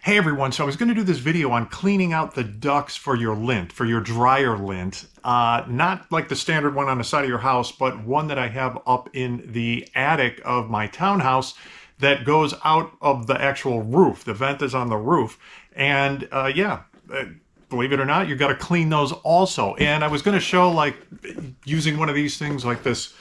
Hey everyone, so I was going to do this video on cleaning out the ducts for your lint, for your dryer lint. Not like the standard one on the side of your house, but one that I have up in the attic of my townhouse that goes out of the actual roof. The vent is on the roof. And believe it or not, you've got to clean those also. And I was going to show like using one of these things like this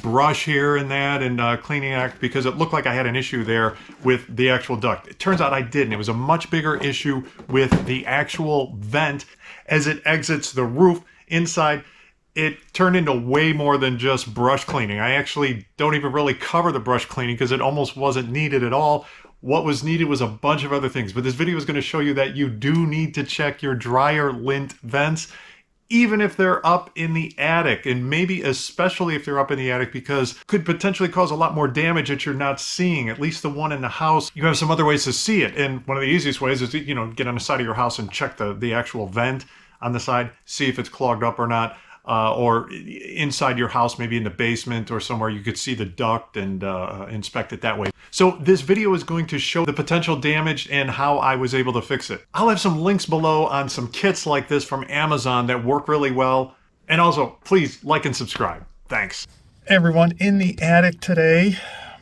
brush here and that and cleaning it because it looked like I had an issue there with the actual duct. It turns out I didn't. It was a much bigger issue with the actual vent as it exits the roof inside. It turned into way more than just brush cleaning. I actually don't even really cover the brush cleaning because it almost wasn't needed at all. What was needed was a bunch of other things. But this video is going to show you that you do need to check your dryer lint vents, even if they're up in the attic, and maybe especially if they're up in the attic, because it could potentially cause a lot more damage that you're not seeing. At least the one in the house, you have some other ways to see it. And one of the easiest ways is to, get on the side of your house and check the actual vent on the side, see if it's clogged up or not. Or inside your house, maybe in the basement or somewhere, you could see the duct and inspect it that way. So this video is going to show the potential damage and how I was able to fix it. I'll have some links below on some kits like this from Amazon that work really well. And also, please like and subscribe. Thanks. Hey everyone, in the attic today,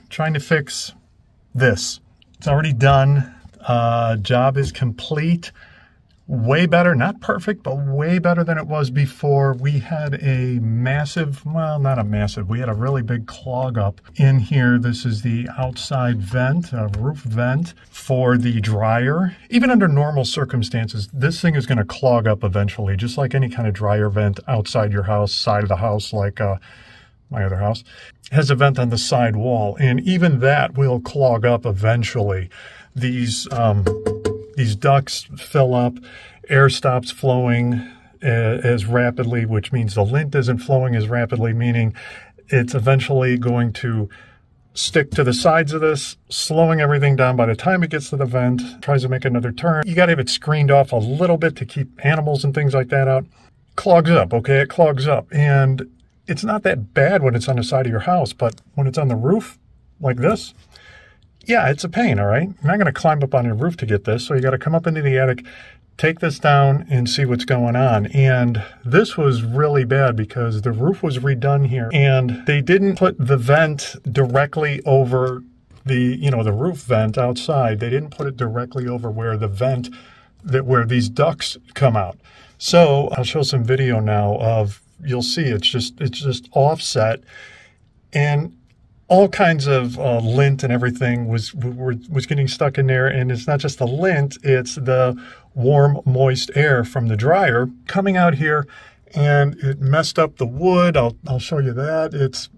trying to fix this. It's already done. Job is complete. Way better, not perfect, but way better than it was before. We had a massive, well, not a massive, we had a really big clog up in here. This is the outside vent, a roof vent for the dryer. Even under normal circumstances, this thing is going to clog up eventually, just like any kind of dryer vent outside your house, side of the house, like my other house. It has a vent on the side wall, and even that will clog up eventually. These ducts fill up, air stops flowing as rapidly, which means the lint isn't flowing as rapidly, meaning it's eventually going to stick to the sides of this, slowing everything down. By the time it gets to the vent, tries to make another turn, you got to have it screened off a little bit to keep animals and things like that out. Clogs up, okay? It clogs up. And it's not that bad when it's on the side of your house, but when it's on the roof like this, yeah, it's a pain, all right? You're not going to climb up on your roof to get this, so you got to come up into the attic, take this down, and see what's going on. And this was really bad because the roof was redone here, and they didn't put the vent directly over the, the roof vent outside. They didn't put it directly over where the vent, where these ducts come out. So I'll show some video now of, you'll see it's just offset, and all kinds of lint and everything was getting stuck in there. And it's not just the lint, it's the warm, moist air from the dryer coming out here, and it messed up the wood. I'll show you that. It's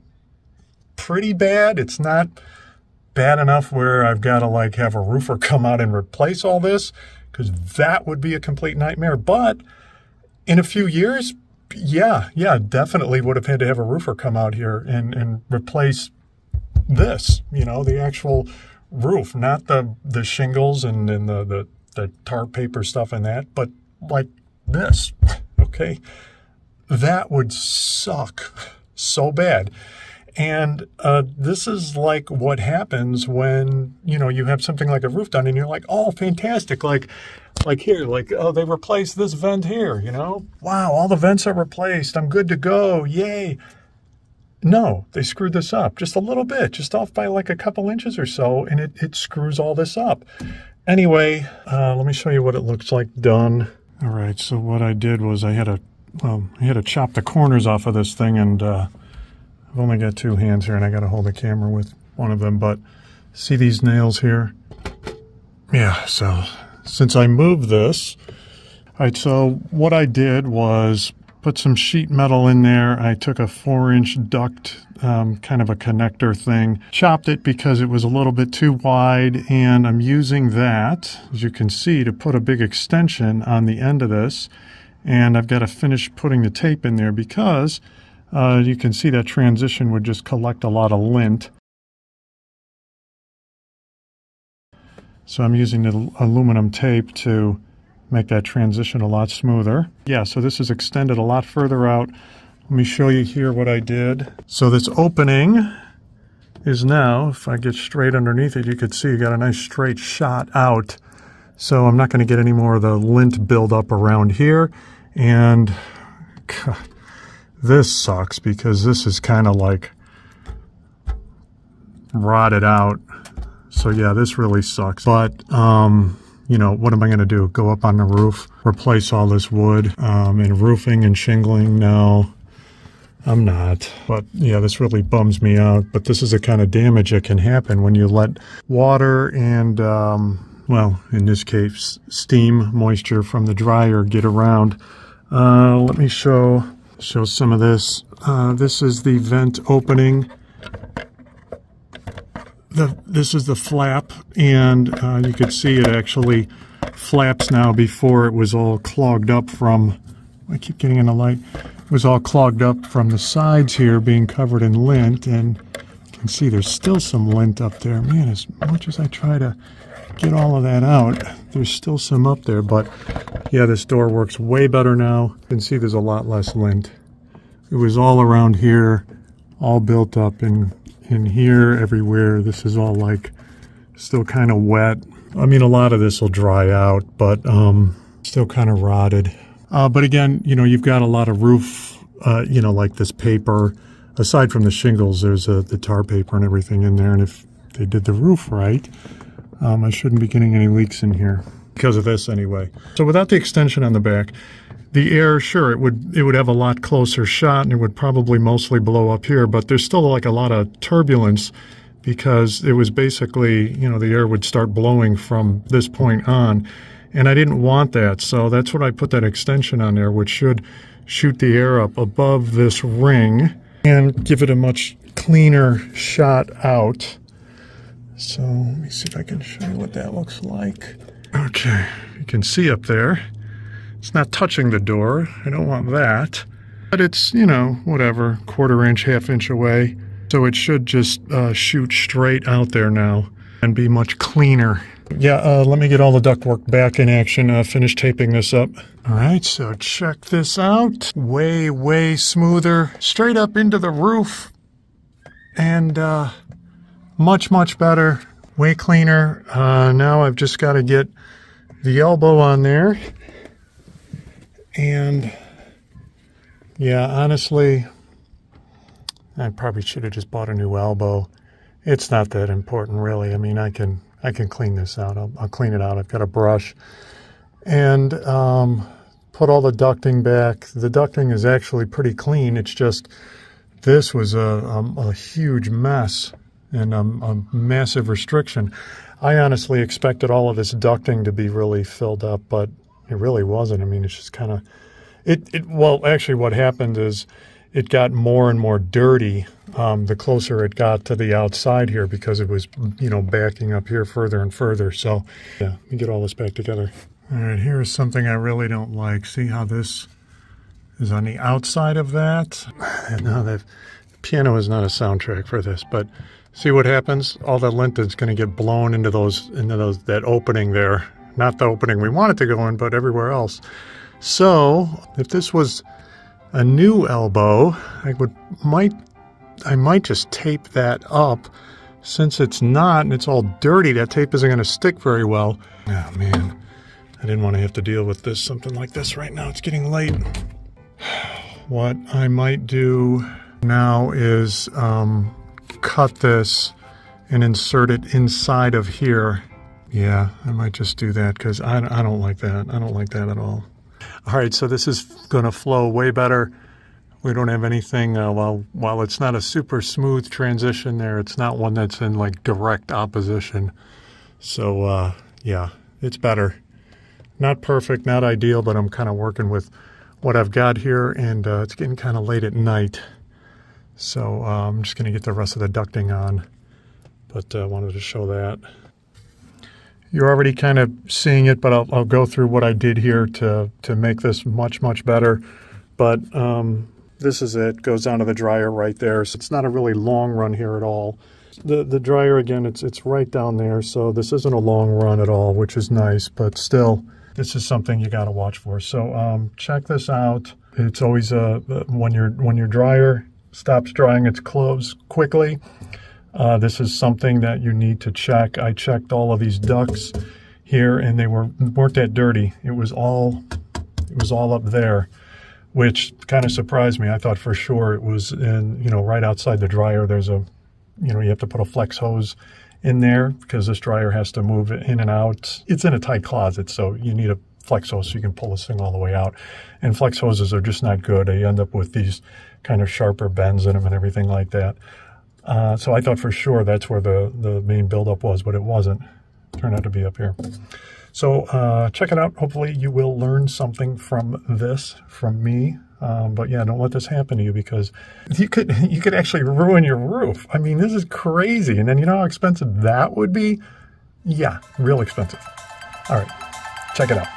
pretty bad. It's not bad enough where I've got to like have a roofer come out and replace all this, because that would be a complete nightmare. But in a few years, yeah, definitely would have had to have a roofer come out here and replace this, the actual roof, not the shingles and the tar paper stuff and that, but like this, okay? That would suck so bad. And this is like what happens when, you have something like a roof done and you're like, oh, fantastic. Like here, oh, they replaced this vent here, Wow, all the vents are replaced. I'm good to go. Yay. No, they screwed this up just a little bit, just off by like a couple inches or so, and it screws all this up. Anyway, let me show you what it looks like done. All right, so what I did was I had to chop the corners off of this thing, and I've only got two hands here, and I got to hold the camera with one of them, but see these nails here? Yeah, so since I moved this, all right, so what I did was put some sheet metal in there. I took a 4-inch duct, kind of a connector thing, chopped it because it was a little bit too wide, and I'm using that, as you can see, to put a big extension on the end of this. And I've got to finish putting the tape in there because you can see that transition would just collect a lot of lint. So I'm using the aluminum tape to make that transition a lot smoother. Yeah, so this is extended a lot further out. Let me show you here what I did. So this opening is now, if I get straight underneath it, you could see you got a nice straight shot out. So I'm not going to get any more of the lint buildup around here. And God, this sucks because this is kind of like rotted out. So yeah, this really sucks. But, you know, what am I going to do? Go up on the roof, replace all this wood, and roofing and shingling? No, I'm not. But yeah, this really bums me out. But this is the kind of damage that can happen when you let water and, well, in this case, steam, moisture from the dryer get around. Let me show some of this. This is the vent opening. This is the flap, and you can see it actually flaps now. Before it was all clogged up from, I keep getting in the light, it was all clogged up from the sides here being covered in lint, and you can see there's still some lint up there. Man, as much as I try to get all of that out, there's still some up there. But yeah, this door works way better now. You can see there's a lot less lint. It was all around here, all built up in here, everywhere. This is all like still kind of wet. I mean, a lot of this will dry out, but still kind of rotted. But again, you know, you've got a lot of roof, you know, like this paper. Aside from the shingles, there's the tar paper and everything in there. And if they did the roof right, I shouldn't be getting any leaks in here because of this anyway. So without the extension on the back, the air, sure, it would have a lot closer shot, and it would probably mostly blow up here, but there's still like a lot of turbulence because it was basically, you know, the air would start blowing from this point on, and I didn't want that. So that's what I put that extension on there, which should shoot the air up above this ring and give it a much cleaner shot out. So let me see if I can show you what that looks like. Okay, you can see up there, it's not touching the door. I don't want that. But it's, you know, whatever, 1/4 inch, 1/2 inch away. So it should just shoot straight out there now and be much cleaner. Yeah, let me get all the ductwork back in action, finish taping this up. All right, so check this out. Way, way smoother, straight up into the roof. And much, much better, way cleaner. Now I've just got to get the elbow on there. And yeah, honestly, I probably should have just bought a new elbow. It's not that important, really. I mean, I can clean this out. I'll clean it out. I've got a brush. And put all the ducting back. The ducting is actually pretty clean. It's just this was a huge mess and a massive restriction. I honestly expected all of this ducting to be really filled up, but it really wasn't. I mean, it's just kind of, well, actually what happened is it got more and more dirty the closer it got to the outside here because it was, you know, backing up here further and further. So yeah, let me get all this back together. All right, here's something I really don't like. See how this is on the outside of that? No, the piano is not a soundtrack for this, but see what happens? All that lint is going to get blown into that opening there. Not the opening we want it to go in, but everywhere else. So if this was a new elbow, I might just tape that up. Since it's not and it's all dirty, that tape isn't going to stick very well. Oh man, I didn't want to have to deal with this, something like this right now. It's getting late. What I might do now is cut this and insert it inside of here. Yeah, I might just do that because I don't like that. I don't like that at all. All right, so this is going to flow way better. We don't have anything, while it's not a super smooth transition there, it's not one that's in like direct opposition. So yeah, it's better. Not perfect, not ideal, but I'm kind of working with what I've got here, and it's getting kind of late at night. So I'm just going to get the rest of the ducting on, but I wanted to show that. You're already kind of seeing it, but I'll go through what I did here to make this much, much better. But this is it. Goes down to the dryer right there. So it's not a really long run here at all. The dryer, again, it's right down there. So this isn't a long run at all, which is nice. But still, this is something you got to watch for. So check this out. It's always when your dryer stops drying its clothes quickly. This is something that you need to check. I checked all of these ducts here, and they weren't that dirty. It was all up there, which kind of surprised me. I thought for sure it was in, right outside the dryer. There's a, you have to put a flex hose in there because this dryer has to move in and out. It's in a tight closet, so you need a flex hose so you can pull this thing all the way out. And flex hoses are just not good. They end up with these kind of sharper bends in them and everything like that. So I thought for sure that's where the main buildup was, but it wasn't. It turned out to be up here. So check it out. Hopefully you will learn something from this, from me. But yeah, don't let this happen to you, because you could actually ruin your roof. I mean, this is crazy. And then you know how expensive that would be? Yeah, real expensive. All right, check it out.